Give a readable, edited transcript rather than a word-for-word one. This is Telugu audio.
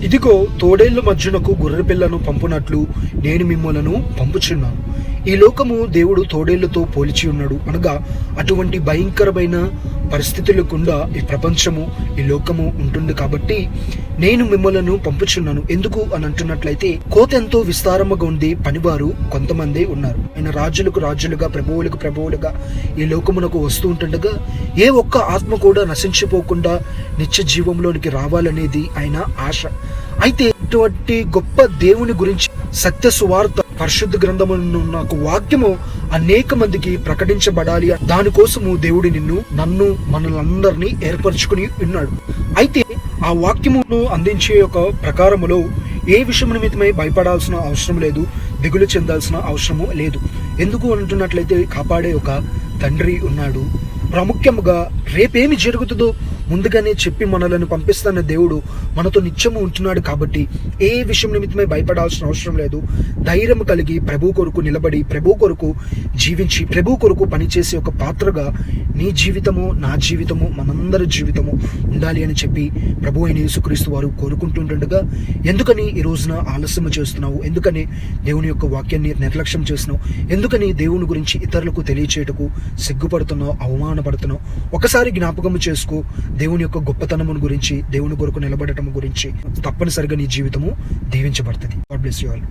ఇదిగో తోడేళ్ల మధ్యనకు గొర్రె పిల్లను పంపునట్లు నేను మిమ్మలను పంపుచున్నాను. ఈ లోకము దేవుడు తోడేళ్లతో పోల్చి ఉన్నాడు. అనగా అటువంటి భయంకరమైన పరిస్థితులకుండా ఈ ప్రపంచము, ఈ లోకము ఉంటుంది. కాబట్టి నేను మిమ్మలను పంపుచున్నాను. ఎందుకు అని అంటున్నట్లయితే, కోత ఎంతో విస్తారముగా ఉంది, పనివారు కొంతమంది ఉన్నారు. ఆయన రాజులకు రాజులుగా, ప్రభువులకు ప్రభువులుగా ఈ లోకమునకు వస్తూ ఉంటుండగా ఏ ఒక్క ఆత్మ కూడా నశించిపోకుండా నిత్య జీవంలోనికి రావాలనేది ఆయన ఆశ. అయితే ఇటువంటి గొప్ప దేవుని గురించి సత్య సువార్త పరిశుద్ధ గ్రంథమును నాకు వాక్యము అనేక మందికి ప్రకటించబడాలి. దానికోసము దేవుడు నన్ను మనలందరినీ ఏర్పరచుకుని ఉన్నాడు. అయితే ఆ వాక్యమును అందించే ఒక ప్రకారములో ఏ విషయం నిమిత్తమై భయపడాల్సిన అవసరం లేదు, దిగులు చెందాల్సిన అవసరము లేదు. ఎందుకు అంటున్నట్లయితే, కాపాడే ఒక తండ్రి ఉన్నాడు. ప్రాముఖ్యముగా రేపేమి జరుగుతుందో ముందుగానే చెప్పి మనలను పంపిస్తున్న దేవుడు మనతో నిత్యము ఉంటున్నాడు. కాబట్టి ఏ విషయం నిమిత్తమై భయపడాల్సిన అవసరం లేదు. ధైర్యం కలిగి ప్రభు కొరకు నిలబడి, ప్రభు కొరకు జీవించి, ప్రభు కొరకు పనిచేసే ఒక పాత్రగా నీ జీవితము, నా జీవితము, మనందరి జీవితము ఉండాలి అని చెప్పి ప్రభు అయిన యేసుక్రీస్తు వారు కోరుకుంటుండగా, ఎందుకని ఈ రోజున ఆలస్యం చేస్తున్నావు? ఎందుకని దేవుని యొక్క వాక్యాన్ని నిర్లక్ష్యం చేస్తున్నావు? ఎందుకని దేవుని గురించి ఇతరులకు తెలియచేయటకు సిగ్గుపడుతున్నావు, అవమానపడుతున్నావు? ఒకసారి జ్ఞాపకము చేసుకో. దేవుని యొక్క గొప్పతనమును గురించి, దేవుని కొరకు నిలబడటం గురించి తప్పనిసరిగా నీ జీవితము దీవించబడుతుంది. God bless you all.